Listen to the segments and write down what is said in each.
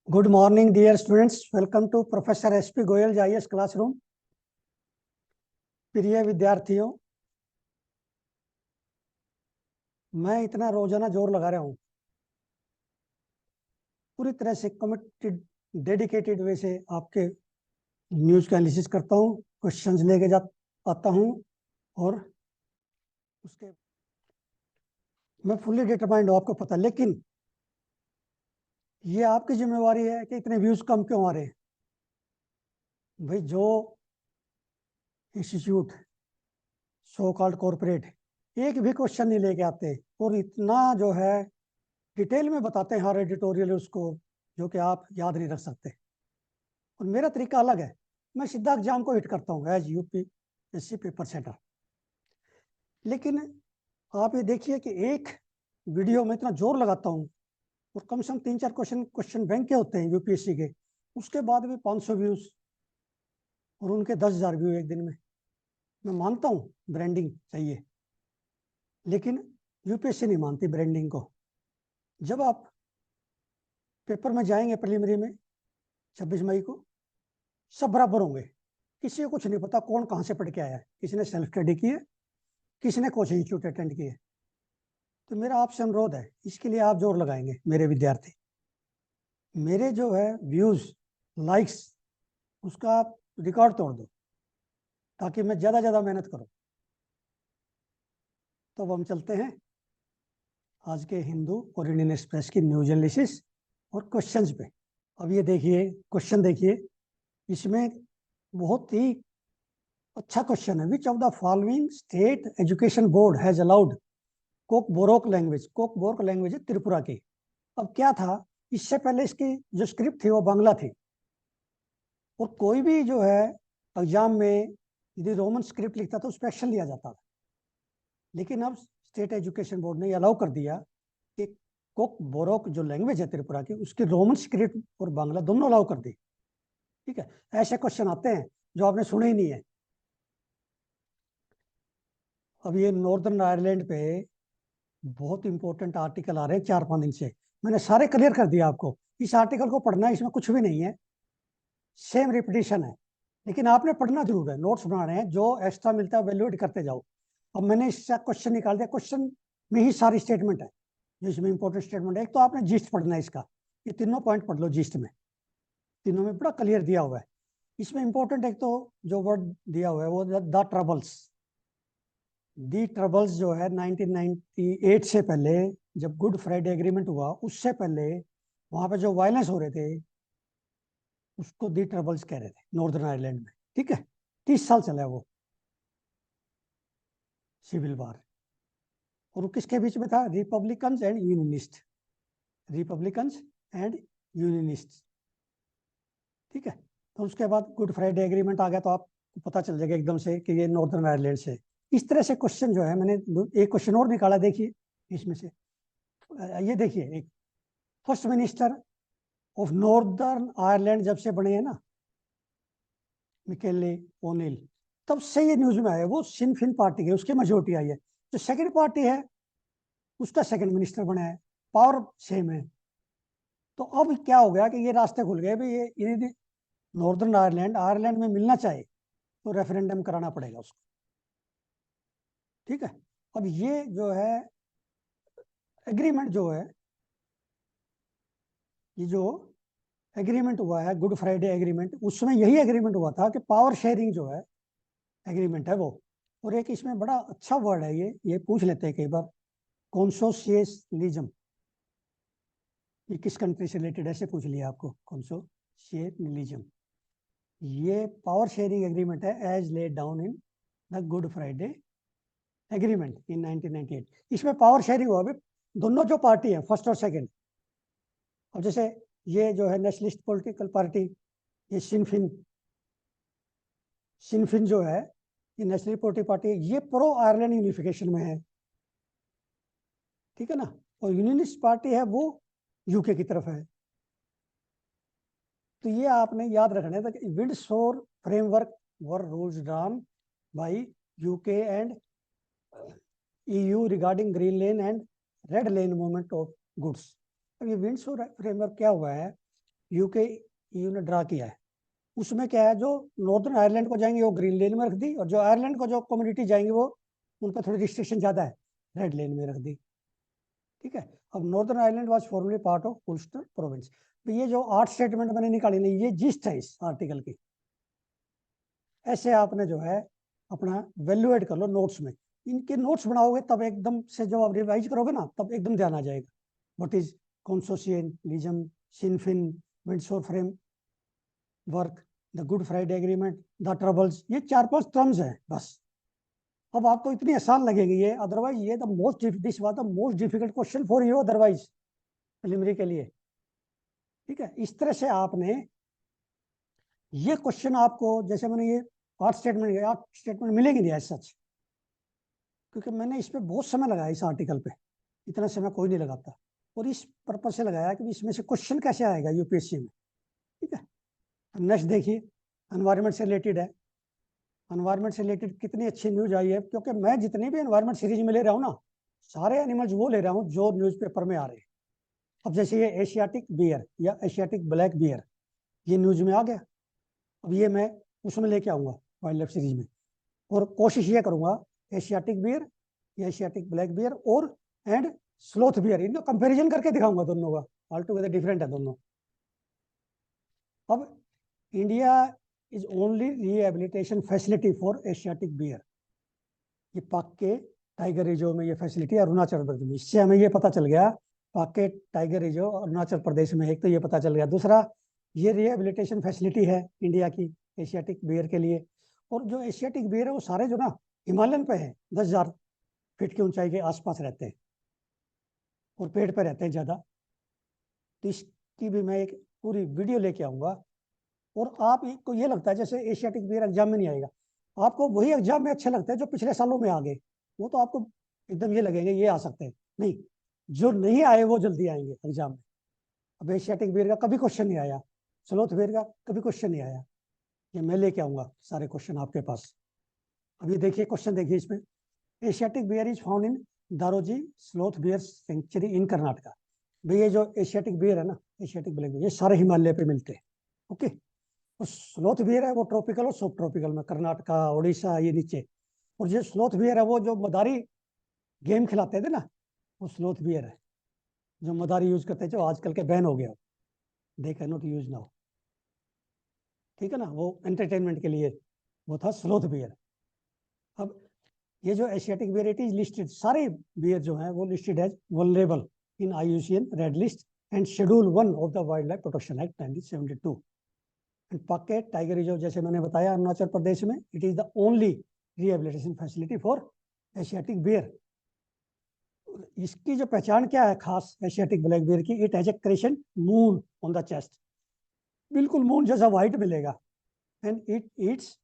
Good morning dear students, welcome to professor S P Goyal J S classroom. प्रिय विद्यार्थियों, मैं इतना रोजाना जोर लगा रहा हूँ, पूरी तरह से कमिटेड डेडिकेटेड वे से आपके न्यूज का एनालिसिस करता हूँ, क्वेश्चंस लेके जा आता हूँ और उसके मैं फुल्ली डिटरमाइंड हूँ, आपको पता। लेकिन ये आपकी जिम्मेवारी है कि इतने व्यूज कम क्यों आ रहे हैं। भाई, जो इंस्टीट्यूट सो कॉल्ड कॉरपोरेट एक भी क्वेश्चन नहीं लेके आते और इतना जो है डिटेल में बताते हैं हर एडिटोरियल उसको, जो कि आप याद नहीं रख सकते। और मेरा तरीका अलग है, मैं सीधा एग्जाम को हिट करता हूँ एज यूपीएससी पेपर सेटर। लेकिन आप ये देखिए कि एक वीडियो में इतना जोर लगाता हूँ और कम से कम 3-4 क्वेश्चन बैंक के होते हैं यूपीएससी के, उसके बाद भी 500 व्यूज और उनके 10,000 व्यू एक दिन में। मैं मानता हूँ ब्रांडिंग चाहिए, लेकिन यूपीएससी नहीं मानती ब्रांडिंग को। जब आप पेपर में जाएंगे प्रीलिमिनरी में 26 मई को, सब बराबर होंगे, किसी को कुछ नहीं पता कौन कहाँ से पढ़ के आया है। किसी ने सेल्फ स्टडी की है, किसी ने कोचिंग इंस्टीट्यूट अटेंड किए। तो मेरा आपसे अनुरोध है, इसके लिए आप जोर लगाएंगे मेरे विद्यार्थी। मेरे जो है व्यूज, लाइक्स, उसका आप रिकॉर्ड तोड़ दो ताकि मैं ज़्यादा ज़्यादा मेहनत करूं। तो अब हम चलते हैं आज के हिंदू और इंडियन एक्सप्रेस की न्यूज एनालिसिस और क्वेश्चंस पे। अब ये देखिए क्वेश्चन, देखिए इसमें बहुत ही अच्छा क्वेश्चन है। Which of the following state education board has allowed Coke Borok language. Coke Borok language है त्रिपुरा की। अब क्या था, इससे पहले इसकी जो स्क्रिप्ट थी वो बांग्ला थी, और कोई भी जो है एग्जाम में यदि रोमन स्क्रिप्ट लिखता तो उस पर एक्शन लिया जाता था। लेकिन अब स्टेट एजुकेशन बोर्ड ने अलाउ कर दिया कि कोक बोरोक जो लैंग्वेज है त्रिपुरा की, उसकी रोमन स्क्रिप्ट और बांग्ला दोनों अलाउ कर दी। ठीक है, ऐसे क्वेश्चन आते हैं जो आपने सुने ही नहीं है। अब ये नॉर्दर्न आयरलैंड पे बहुत इंपॉर्टेंट आर्टिकल आ रहे हैं 4-5 दिन से, मैंने सारे क्लियर कर दिया आपको। इस आर्टिकल को पढ़ना है, इसमें कुछ भी नहीं है, सेम रिपीटिशन है, लेकिन आपने पढ़ना जरूर है। नोट्स बना रहे हैं, जो एक्स्ट्रा मिलता है वैल्यूएट करते जाओ। अब मैंने इससे क्वेश्चन निकाल दिया, क्वेश्चन में ही सारी स्टेटमेंट है जो इसमें इंपॉर्टेंट स्टेटमेंट है। एक तो आपने जिस्ट पढ़ना है इसका, ये तीनों पॉइंट पढ़ लो जिस्ट में, तीनों में बड़ा क्लियर दिया हुआ है। इसमें इंपॉर्टेंट एक तो जो वर्ड दिया हुआ है वो द ट्रबल्स। दी ट्रबल्स जो है 1998 से पहले, जब गुड फ्राइडे एग्रीमेंट हुआ उससे पहले वहां पे जो वायलेंस हो रहे थे उसको दी ट्रबल्स कह रहे थे नॉर्दर्न आयरलैंड में। ठीक है, 30 साल चला है वो सिविल वार। और वो किसके बीच में था? Republicans and unionist, Republicans and unionist. ठीक है, तो उसके बाद गुड फ्राइडे एग्रीमेंट आ गया, तो आपको पता चल जाएगा एकदम से कि ये नॉर्दर्न आयरलैंड से। इस तरह से क्वेश्चन जो है, मैंने एक क्वेश्चन और निकाला, देखिए इसमें से। ये देखिए, एक first minister of northern Ireland जब से बने हैं ना, मिकेले ओनिल, तब से ये न्यूज में आया, वो सिन फिन पार्टी है, उसकी मेजोरिटी आई है। जो सेकंड पार्टी है उसका सेकंड मिनिस्टर बना है, पावर सेम है। तो अब क्या हो गया कि ये रास्ते खुल गए भाई, ये नॉर्दर्न आयरलैंड आयरलैंड में मिलना चाहे तो रेफरेंडम कराना पड़ेगा उसको। ठीक है, अब ये जो है एग्रीमेंट जो है, ये जो एग्रीमेंट हुआ है गुड फ्राइडे एग्रीमेंट, उसमें यही एग्रीमेंट हुआ था कि पावर शेयरिंग जो है एग्रीमेंट है वो। और एक इसमें बड़ा अच्छा वर्ड है, ये पूछ लेते हैं कई बार, कॉन्सोशियलिज्म। ये किस कंट्री से रिलेटेड, ऐसे पूछ लिया आपको, कॉन्सोशियलिज्म। ये पावर शेयरिंग एग्रीमेंट है as laid down in the good Friday agreement in 1998। इसमें पावर शेयरिंग हुआ, दोनों जो पार्टी है फर्स्ट और सेकंड। अब जैसे ये जो है नेशनलिस्ट पॉलिटिकल पार्टी, ये सिनफिन, सिनफिन जो है ये नेशनल पॉलिटिकल पार्टी, ये प्रो आयरलैंड यूनिफिकेशन में है। ठीक है ना, और यूनियनिस्ट पार्टी है वो यूके की तरफ है। तो ये आपने याद रखना है कि Windsor framework were rules drawn by UK and EU regarding green lane and red lane movement of goods. अब ये विंडसोर फ्रेमवर्क क्या हुआ है, यूके ईयू ने ड्रा किया है, उसमें क्या है, जो नॉर्दर्न आयरलैंड को जाएंगे वो ग्रीन लेन में रख दी, और जो आयरलैंड को जो कम्युनिटी जाएंगे वो उन पर थोड़ी रिस्ट्रिक्शन ज़्यादा है, रेड लेन में रख दी। ठीक है। अब northern Ireland was formally part of Ulster province. तो ये जो 8 स्टेटमेंट मैंने निकाली नहीं, ये जिस्ट है इस आर्टिकल की। ऐसे आपने जो है अपना वैल्यूएट कर लो नोट्स में, इनके नोट्स बनाओगे तब एकदम से जब आप रिवाइज करोगे ना तब एकदम ध्यान आ जाएगा। What is consociationalism, Sinn Fein, Windsor framework, the good Friday agreement, the troubles, ये 4-5 टर्म्स हैं बस। अब आपको इतनी आसान लगेगी ये, अदरवाइज ये this was the most difficult question for you otherwise preliminary के लिए। ठीक है, इस तरह से आपने ये क्वेश्चन आपको, जैसे मैंने ये 8 स्टेटमेंट मिलेंगे नहीं एज सच, क्योंकि मैंने इस पे बहुत समय लगाया इस आर्टिकल पे, इतना समय कोई नहीं लगाता, और इस पर्पज से लगाया कि इसमें से क्वेश्चन कैसे आएगा यूपीएससी में। ठीक है, नेक्स्ट देखिए, एनवायरनमेंट से रिलेटेड है। एनवायरनमेंट से रिलेटेड कितनी अच्छी न्यूज आई है, क्योंकि मैं जितनी भी एनवायरनमेंट सीरीज में ले रहा हूँ ना, सारे एनिमल्स वो ले रहा हूँ जो न्यूज़पेपर में आ रहे हैं। अब जैसे ये एशियाटिक बियर या एशियाटिक ब्लैक बियर, ये न्यूज में आ गया, अब ये मैं उसमें लेके आऊंगा वाइल्ड लाइफ सीरीज में, और कोशिश ये करूंगा एशियाटिक बियर या एशियाटिक ब्लैक बियर और एंड स्लोथ बियर, इनका कंपैरिजन करके दिखाऊंगा दोनों का, ऑल टुगेदर डिफरेंट है दोनों। अब India is only rehabilitation facility for Asiatic bear, ये पाक के टाइगर रिजर्व में ये फैसिलिटी है अरुणाचल प्रदेश में। इससे हमें ये पता चल गया पाक के टाइगर रिजर्व अरुणाचल प्रदेश में, एक तो ये पता चल गया, दूसरा ये रिहेबिलिटेशन फैसिलिटी है इंडिया की एशियाटिक बियर के लिए। और जो एशियाटिक बियर है वो सारे जो ना हिमालयन पे है, 10,000 फीट की ऊंचाई के आसपास रहते हैं और पेड़ पे रहते हैं ज़्यादा। तो इसकी भी मैं एक पूरी वीडियो लेके आऊँगा। और आपको ये लगता है जैसे एशियाटिक बियर एग्जाम में नहीं आएगा, आपको वही एग्जाम में अच्छे लगते हैं जो पिछले सालों में आ गए, वो तो आपको एकदम ये लगेंगे ये आ सकते हैं, नहीं, जो नहीं आए वो जल्दी आएंगे एग्जाम में। अब एशियाटिक बियर का कभी क्वेश्चन नहीं आया, स्लोथ बियर का कभी क्वेश्चन नहीं आया, ये मैं लेके आऊंगा सारे क्वेश्चन आपके पास। अब ये देखिए क्वेश्चन देखिए इसमें, Asiatic bear is found in Daroji sloth bear sanctuary in Karnataka. भाई ये जो एशियाटिक बियर है ना, एशियाटिक ब्लैक बियर, ये सारे हिमालय पे मिलते हैं। ओके, और स्लोथ बियर है वो ट्रॉपिकल और सब ट्रॉपिकल में, कर्नाटका, उड़ीसा, ये नीचे। और जो स्लोथ बियर है वो जो मदारी गेम खिलाते थे ना, वो स्लोथ बियर है, जो मदारी यूज करते हैं, जो आजकल के बैन हो गया, they can not use now. ठीक है ना, वो एंटरटेनमेंट के लिए वो था स्लोथ बियर। अब ये जो Asiatic bear it is listed, सारे बियर जो है वो listed as vulnerable in IUCN red list and schedule 1 of the wild life protection act 1972। And Pakke tiger reserve, जैसे मैंने बताया, अरुणाचल प्रदेश में, it is the only rehabilitation facility for Asiatic bear. इसकी जो पहचान क्या है खास एशियाटिक ब्लैक बियर की, it has a crescent moon on the chest, बिल्कुल मून जैसा व्हाइट मिलेगा। And it eats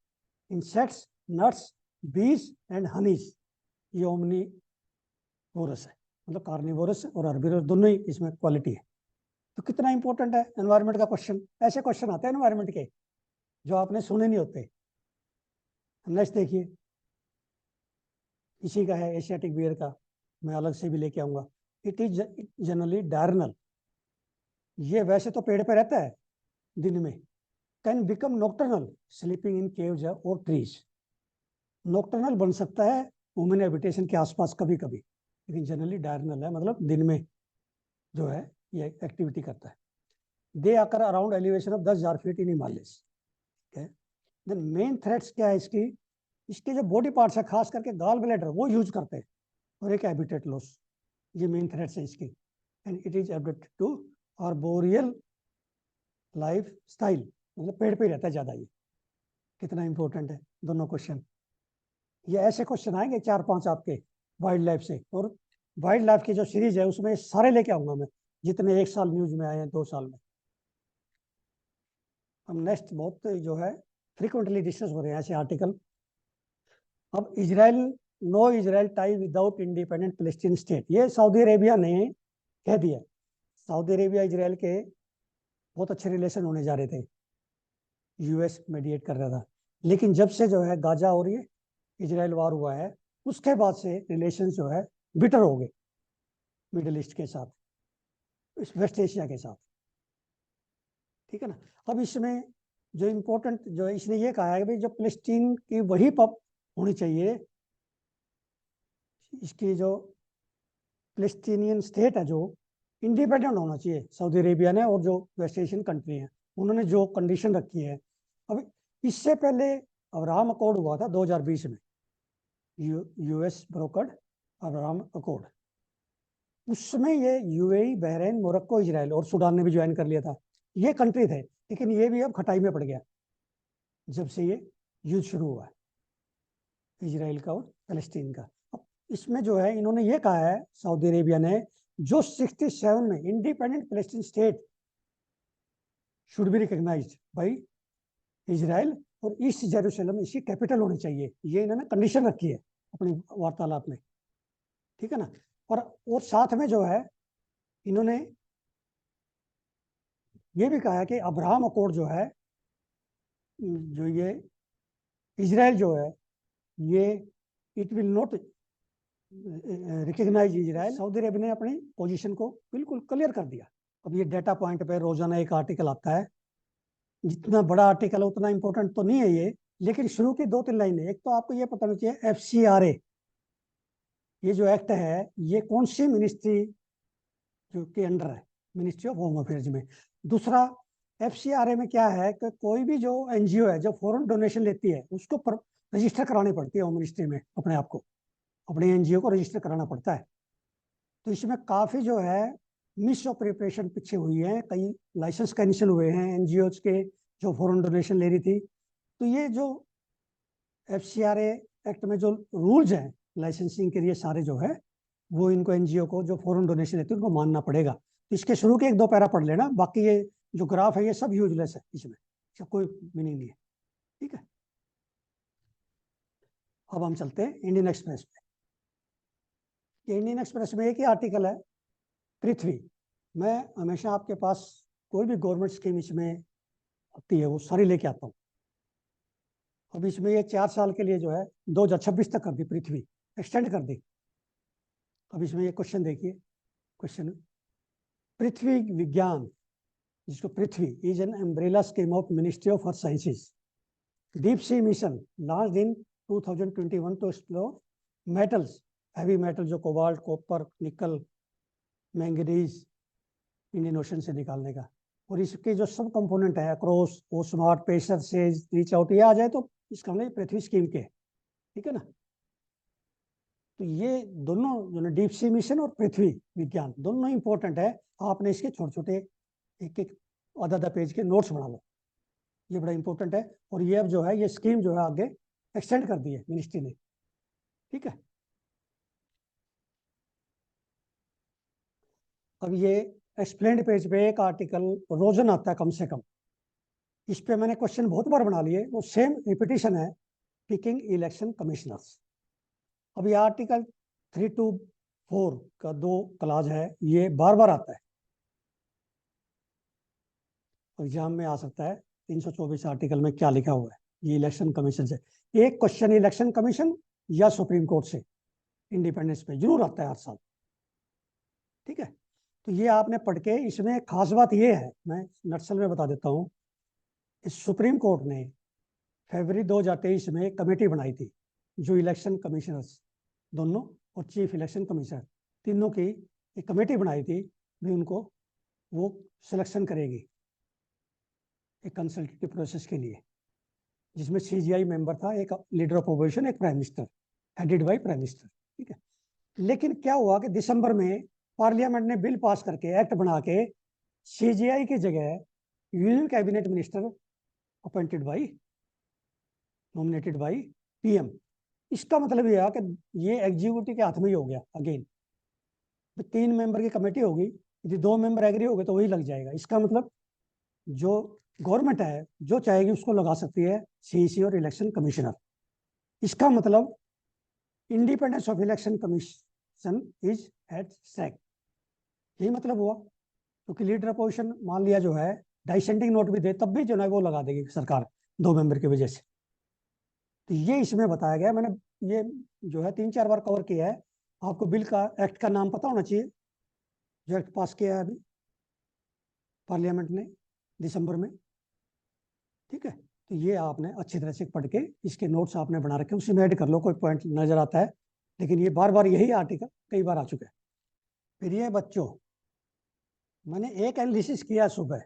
insects, nuts, बीज एंड हनीज। ये ओमनीवोरस है, मतलब कार्निवोरस और हर्बीवोरस दोनों ही इसमें क्वालिटी है। तो कितना इंपॉर्टेंट है एनवायरनमेंट का क्वेश्चन, ऐसे क्वेश्चन आते हैं एनवायरनमेंट के जो आपने सुने नहीं होते। नेक्स्ट देखिए, इसी का है एशियाटिक बियर का, मैं अलग से भी लेके आऊंगा। इट इज जनरली डायरनल, ये वैसे तो पेड़ पे रहता है दिन में, can become nocturnal sleeping in caves और ट्रीज। नॉक्टर्नल बन सकता है ह्यूमन हैबिटेशन के आसपास कभी कभी, लेकिन जनरली डायरनल है, मतलब दिन में जो है ये एक्टिविटी करता है। They occur around elevation of 10,000 feet in Himalayas. Then main threats क्या है इसकी, इसके जो बॉडी पार्ट्स है खास करके गाल ब्लैडर वो यूज करते हैं, और एक हैबिटेट लॉस, ये मेन थ्रेट्स है इसकी। And it is adapted to arboreal life style, मतलब पेड़ पे ही रहता है ज्यादा। ये कितना इंपॉर्टेंट है दोनों क्वेश्चन। ये ऐसे क्वेश्चन आएंगे 4-5 आपके वाइल्ड लाइफ से, और वाइल्ड लाइफ की जो सीरीज है उसमें सारे लेके आऊंगा मैं, जितने 1 साल न्यूज में आए हैं 2 साल में। अब नेक्स्ट बहुत जो है फ्रीक्वेंटली डिस्कस हो रहे हैं ऐसे आर्टिकल। अब Israel, no Israel tie without independent Palestine state, ये सऊदी अरेबिया ने कह दिया। सऊदी अरेबिया इजराइल के बहुत अच्छे रिलेशन होने जा रहे थे, US मेडिएट कर रहा था, लेकिन जब से जो है गाजा और ये इजराइल वार हुआ है, उसके बाद से रिलेशन जो है बिटर हो गए मिडिल ईस्ट के साथ, इस वेस्ट एशिया के साथ। ठीक है ना। अब इसमें जो इम्पोर्टेंट जो है, इसने ये कहा है कि भाई जो फिलिस्तीन की वही पप होनी चाहिए, इसकी जो फिलिस्तीनियन स्टेट है जो इंडिपेंडेंट होना चाहिए सऊदी अरेबिया ने, और जो वेस्ट एशियन कंट्री हैं उन्होंने जो कंडीशन रखी है। अब इससे पहले अब्राहम अकॉर्ड हुआ था 2020 में, यूएस ब्रोकर्ड अब्राहम अकॉर्ड। उसमें ये यूएई, बहरीन, मोरक्को, इजराइल और सूडान ने भी ज्वाइन कर लिया था, ये कंट्री थे। लेकिन ये भी अब खटाई में पड़ गया जब से ये युद्ध शुरू हुआ है इजराइल का और फलस्तीन का। अब इसमें जो है इन्होंने ये कहा है सऊदी अरेबिया ने, जो 67 में इंडिपेंडेंट फलस्तीन state should be recognized by Israel और ईस्ट जेरूशलम इसकी कैपिटल होनी चाहिए, ये इन्होंने कंडीशन रखी है अपनी वार्तालाप में, ठीक है ना। और साथ में जो है इन्होंने ये भी कहा है कि अब्राहम अकॉर्ड जो है, जो ये इजराइल जो है, ये it will not recognise Israel. Saudi Arabia ने अपनी पोजीशन को बिल्कुल क्लियर कर दिया। अब ये डेटा पॉइंट पे रोजाना एक आर्टिकल आता है, जितना बड़ा आर्टिकल है उतना इंपॉर्टेंट तो नहीं है ये, लेकिन शुरू की 2-3 लाइनें। एक तो आपको ये पता होना चाहिए FCRA, ये जो एक्ट है ये कौन सी मिनिस्ट्री जो के अंडर है, मिनिस्ट्री ऑफ होम अफेयर्स में। दूसरा, FCRA में क्या है कि कोई भी जो NGO है जो फॉरेन डोनेशन लेती है उसको रजिस्टर करानी पड़ती है होम मिनिस्ट्री में, अपने आप को, अपने NGO को रजिस्टर कराना पड़ता है। तो इसमें काफ़ी जो है मिस ऑफ प्रिपरेशन पीछे हुई है, कई लाइसेंस कैंसिल हुए हैं NGOs के जो फॉरेन डोनेशन ले रही थी। तो ये जो FCRA एक्ट में जो रूल्स हैं लाइसेंसिंग के लिए सारे जो है, वो इनको NGO को जो फॉरेन डोनेशन लेती है उनको मानना पड़ेगा। तो इसके शुरू के 1-2 पैरा पढ़ लेना, बाकी ये जो ग्राफ है ये सब यूजलेस है, इसमें इसका कोई मीनिंग नहीं है, ठीक है। अब हम चलते हैं इंडियन एक्सप्रेस पे। इंडियन एक्सप्रेस में एक ही आर्टिकल है, पृथ्वी। मैं हमेशा आपके पास कोई भी गवर्नमेंट स्कीम इसमें आती है वो सारी लेके आता हूँ। अब इसमें ये 4 साल के लिए जो है 2026 तक कर दी, पृथ्वी एक्सटेंड कर दी। अब इसमें ये क्वेश्चन देखिए, क्वेश्चन पृथ्वी विज्ञान, जिसको Prithvi is an umbrella scheme of ministry of earth sciences deep sea mission launched in 2021 to explore metals, heavy metal जो cobalt, copper, nickel, manganese Indian ocean से निकालने का। और इसके जो सब कंपोनेंट है ACROSS, O SMART, PACER, SAGE, REACH OUT, ये आ जाए तो इसका मतलब पृथ्वी स्कीम के, ठीक है ना। तो ये दोनों जो डीप सी मिशन और पृथ्वी विज्ञान दोनों इंपॉर्टेंट है। आपने इसके छोटे छोटे एक एक आधा पेज के नोट्स बना लो, ये बड़ा इंपॉर्टेंट है। और ये अब जो है ये स्कीम जो है आगे एक्सटेंड कर दी है मिनिस्ट्री ने, ठीक है। अब ये एक्सप्लेन्ड पेज पे एक आर्टिकल रोजन आता है कम से कम, इस पे मैंने क्वेश्चन बहुत बार बना लिए, वो सेम रिपीटिशन है, पिकिंग इलेक्शन कमिश्नर्स। अब ये आर्टिकल 324 का 2 क्लाज है, ये बार बार आता है, एग्जाम में आ सकता है 324 आर्टिकल में क्या लिखा हुआ है। ये इलेक्शन कमीशन से एक क्वेश्चन, इलेक्शन कमीशन या सुप्रीम कोर्ट से इंडिपेंडेंस पे जरूर आता है हर साल, ठीक है। तो ये आपने पढ़ के, इसमें खास बात ये है, मैं नक्सल में बता देता हूँ, इस सुप्रीम कोर्ट ने फरवरी 2023 में कमेटी बनाई थी, जो इलेक्शन कमिश्नर्स दोनों और चीफ इलेक्शन कमिश्नर तीनों की एक कमेटी बनाई थी, भी उनको वो सिलेक्शन करेगी एक कंसल्टेटिव प्रोसेस के लिए, जिसमें CGI मेंबर था, एक लीडर ऑफ अपोजिशन, एक prime minister, headed by prime minister, ठीक है। लेकिन क्या हुआ कि दिसंबर में पार्लियामेंट ने बिल पास करके, एक्ट बना के, CGI की जगह union cabinet minister appointed by, nominated by PM। इसका मतलब यह है कि ये एग्जीक्यूटिव के हाथ में ही हो गया अगेन। 3 मेंबर की कमेटी होगी, यदि 2 मेंबर एग्री हो गए तो वही लग जाएगा। इसका मतलब जो गवर्नमेंट है जो चाहेगी उसको लगा सकती है CEC और इलेक्शन कमिश्नर। इसका मतलब independence of election commission is at stake, यही मतलब हुआ। क्योंकि लीडर अपोजिशन मान लिया जो है डाइसेंडिंग नोट भी दे, तब भी जो है वो लगा देगी सरकार 2 मेंबर की वजह से। तो ये इसमें बताया गया, मैंने ये जो है 3-4 बार कवर किया है। आपको बिल का, एक्ट का नाम पता होना चाहिए जो एक्ट पास किया है अभी पार्लियामेंट ने, दिसंबर में। ठीक है, तो ये आपने अच्छी तरह से पढ़ के इसके नोट्स आपने बना रखे, उसी में ऐड कर लो, कोई पॉइंट नजर आता है। लेकिन ये बार बार यही आर्टिकल कई बार आ चुका है। फिर ये बच्चों, मैंने एक एनालिसिस किया सुबह,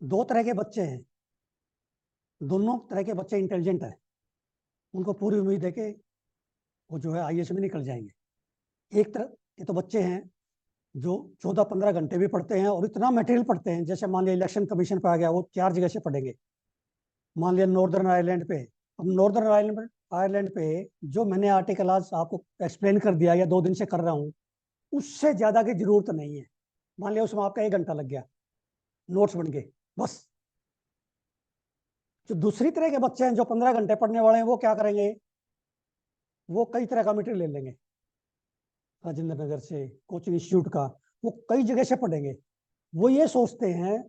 दो तरह के बच्चे हैं, दोनों तरह के बच्चे इंटेलिजेंट है, उनको पूरी उम्मीद है कि वो जो है आईएएस में निकल जाएंगे। एक तरह ये तो बच्चे हैं जो 14-15 घंटे भी पढ़ते हैं और इतना मटेरियल पढ़ते हैं, जैसे मान लिया इलेक्शन कमीशन पे आ गया, वो 4 जगह से पढ़ेंगे। मान लिया नॉर्दर्न आयरलैंड पे, अब नॉर्दर्न आयरलैंड पे जो मैंने आर्टिकल आज आपको एक्सप्लेन कर दिया या 2 दिन से कर रहा हूँ, उससे ज्यादा की जरूरत नहीं है। मान लिया उसमें आपका 1 घंटा लग गया, नोट्स बन गए बस। जो दूसरी तरह के बच्चे हैं जो 15 घंटे पढ़ने वाले हैं, वो क्या करेंगे, वो कई तरह का मटेरियल ले लेंगे, राजेंद्र नगर से, कोचिंग इंस्टीट्यूट का, वो कई जगह से पढ़ेंगे। वो ये सोचते हैं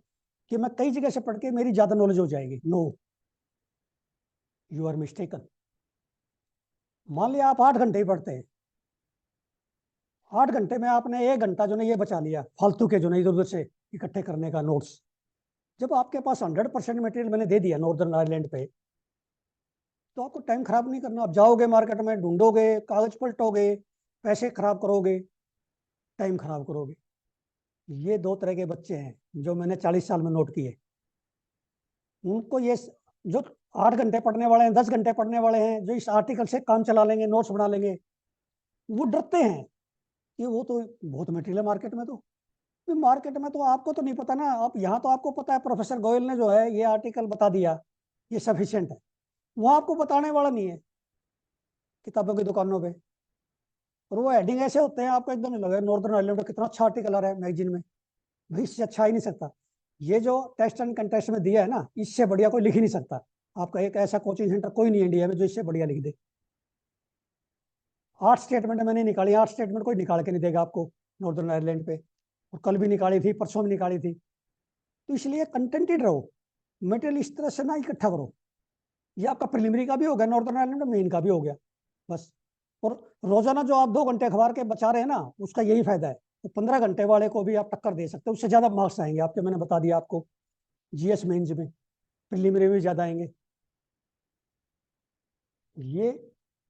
कि मैं कई जगह से पढ़ के मेरी ज्यादा नॉलेज हो जाएगी। No, you are mistaken. मान लिया आप 8 घंटे ही पढ़ते हैं, 8 घंटे में आपने 1 घंटा जो नहीं ये बचा लिया फालतू के, जो नहीं इधर उधर से इकट्ठे करने का नोट्स। जब आपके पास 100% मटेरियल मैंने दे दिया नॉर्दर्न आयरलैंड पे, तो आपको टाइम खराब नहीं करना। आप जाओगे मार्केट में, ढूंढोगे, कागज पलटोगे, पैसे खराब करोगे, टाइम खराब करोगे। ये 2 तरह के बच्चे हैं जो मैंने 40 साल में नोट किए। उनको ये जो 8 घंटे पढ़ने वाले हैं, 10 घंटे पढ़ने वाले हैं, जो इस आर्टिकल से काम चला लेंगे, नोट्स बना लेंगे, वो डरते हैं कि वो तो बहुत मटेरियल है मार्केट में। तो मार्केट में तो आपको तो नहीं पता ना, आप यहाँ तो आपको पता है प्रोफेसर गोयल ने जो है ये आर्टिकल बता दिया, ये सफिशिएंट है। वो आपको बताने वाला नहीं है किताबों की दुकानों पे। और वो हेडिंग ऐसे होते हैं, आपको एकदम लगे नॉर्दर्न आयरलैंड का कितना अच्छा आर्टिकल आ रहा है मैगजीन में, भाई इससे अच्छा ही नहीं सकता। ये जो टेस्ट एंड कंटेस्ट में दिया है ना, इससे बढ़िया कोई लिख ही नहीं सकता। आपका एक ऐसा कोचिंग सेंटर कोई नहीं इंडिया में जो इससे बढ़िया लिख दे। 8 स्टेटमेंट मैंने निकाली, 8 स्टेटमेंट कोई निकाल के नहीं देगा आपको नॉर्दर्न आयरलैंड पे, और कल भी निकाली थी, परसों भी निकाली थी। तो इसलिए कंटेंटेड रहो, मटेरियल इस तरह से ना इकट्ठा करो। ये आपका प्रिलिमिनरी का भी हो गया, नॉर्दर्न आयरलैंड में मेन का भी हो गया बस। और रोजाना जो आप 2 घंटे अखबार के बचा रहे हैं ना, उसका यही फायदा है। तो 15 घंटे वाले को भी आप टक्कर दे सकते हो, उससे ज्यादा मार्क्स आएंगे आपके, मैंने बता दिया आपको। जीएस मेंस में, प्रिलिमिनरी में ज्यादा आएंगे। ये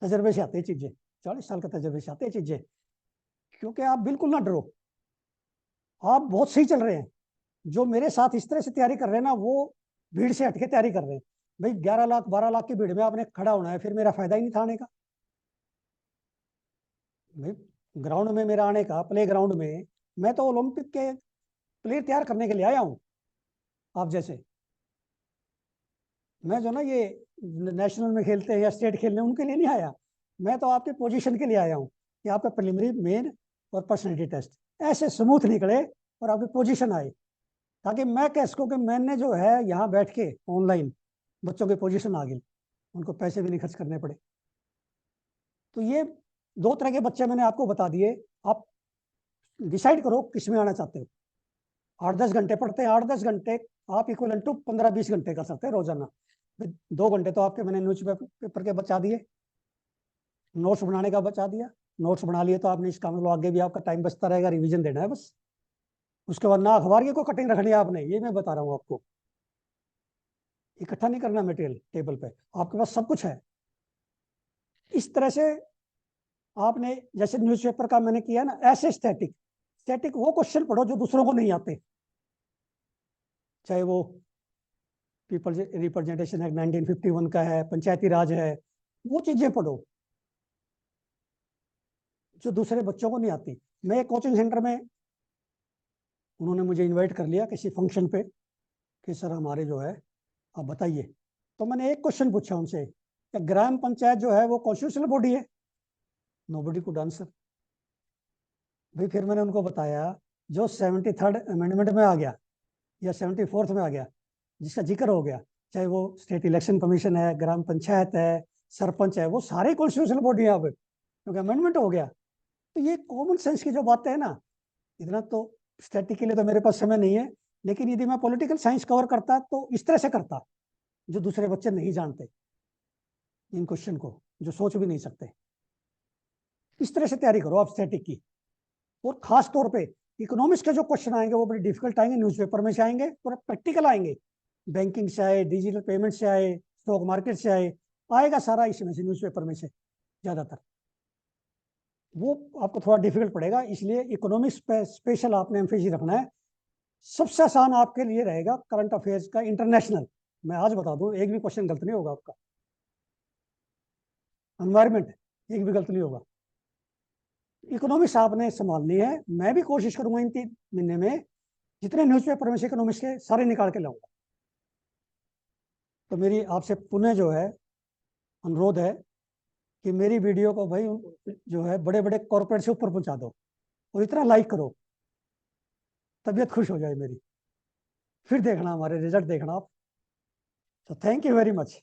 तजर्बे से आते हैं चीजें, 40 साल के तजर्बे से आते हैं चीजें। क्योंकि आप बिल्कुल ना डरो, आप बहुत सही चल रहे हैं। जो मेरे साथ इस तरह से तैयारी कर रहे हैं ना, वो भीड़ से हटके तैयारी कर रहे हैं। भाई 11 लाख 12 लाख की भीड़ में आपने खड़ा होना है, फिर मेरा फायदा ही नहीं था आने का। भाई ग्राउंड में मेरा आने का, प्ले ग्राउंड में, मैं तो ओलंपिक के प्लेयर तैयार करने के लिए आया हूँ आप जैसे। मैं जो ना ये नेशनल में खेलते हैं या स्टेट खेलने, उनके लिए नहीं आया। मैं तो आपके पोजीशन के लिए आया हूँ कि आपका प्रिलिमिनरी, मेन और पर्सनैलिटी टेस्ट ऐसे स्मूथ निकले और आपकी पोजीशन आए, ताकि मैं कह सकूँ कि मैंने जो है यहाँ बैठ के ऑनलाइन बच्चों की पोजीशन आ गई, उनको पैसे भी नहीं खर्च करने पड़े। तो ये 2 तरह के बच्चे मैंने आपको बता दिए। आप डिसाइड करो किस में आना चाहते हो। 8-10 घंटे पढ़ते हैं, 8-10 घंटे आप इक्वल टू 15-20 घंटे कर सकते हैं रोजाना। 2 घंटे तो आपके मैंने न्यूज पेपर के बचा दिए, नोट्स बनाने का बचा दिया। नोट्स बना लिए तो आपने इसका मतलब आगे भी आपका टाइम बचता रहेगा, रिवीजन देना है बस। उसके बाद ना अखबार की कोई कटिंग रखनी है आपने, ये मैं बता रहा हूँ आपको। इकट्ठा नहीं करना मटेरियल टेबल पे, आपके पास सब कुछ है। इस तरह से आपने, जैसे न्यूज़पेपर का मैंने किया ना, ऐसे स्टैटिक स्टैटिक वो क्वेश्चन पढ़ो जो दूसरों को नहीं आते, चाहे वो पीपल रिप्रेजेंटेशन एक्ट 1951 का है, पंचायती राज है, वो चीजें पढ़ो जो दूसरे बच्चों को नहीं आती। मैं एक कोचिंग सेंटर में, उन्होंने मुझे इनवाइट कर लिया किसी फंक्शन पे कि सर हमारे जो है आप बताइए। तो मैंने एक क्वेश्चन पूछा उनसे, क्या ग्राम पंचायत जो है वो कॉन्स्टिट्यूशनल बॉडी है? Nobody could answer. भाई फिर मैंने उनको बताया, जो 73rd अमेंडमेंट में आ गया या 74th में आ गया, जिसका जिक्र हो गया, चाहे वो स्टेट इलेक्शन कमीशन है, ग्राम पंचायत है, सरपंच है, वो सारे कॉन्स्टिट्यूशनल बॉडी है अब, क्योंकि अमेंडमेंट हो गया। तो ये कॉमन सेंस की जो बातें है ना, इतना तो स्टैटिक के लिए तो मेरे पास समय नहीं है, लेकिन यदि मैं पॉलिटिकल साइंस कवर करता तो इस तरह से करता, जो दूसरे बच्चे नहीं जानते इन क्वेश्चन को, जो सोच भी नहीं सकते। इस तरह से तैयारी करो आप स्टैटिक की। और खास तौर पे इकोनॉमिक्स के जो क्वेश्चन आएंगे वो बड़े डिफिकल्ट आएंगे, न्यूज़पेपर में से आएंगे, पूरा प्रैक्टिकल आएंगे, बैंकिंग से आए, डिजिटल पेमेंट से आए, स्टॉक मार्केट से आए, आएगा सारा इसमें से, न्यूज़पेपर में से ज़्यादातर। वो आपको थोड़ा डिफिकल्ट पड़ेगा, इसलिए इकोनॉमिक्स पे स्पेशल आपने एम्फेसिस रखना है। सबसे आसान आपके लिए रहेगा करंट अफेयर्स का इंटरनेशनल। मैं आज बता दूं, एक भी क्वेश्चन गलत नहीं होगा आपका। एनवायरमेंट एक भी गलत नहीं होगा। इकोनॉमिक्स आपने संभालनी है, मैं भी कोशिश करूंगा इन 3 महीने में जितने न्यूज़पेपर में से इकोनॉमिक्स के सारे निकाल के लाऊंगा। तो मेरी आपसे पुनः जो है अनुरोध है कि मेरी वीडियो को भाई जो है बड़े बड़े कॉर्पोरेट से ऊपर पहुंचा दो और इतना लाइक करो, तबीयत खुश हो जाए मेरी। फिर देखना हमारे रिजल्ट देखना आप। तो थैंक यू वेरी मच।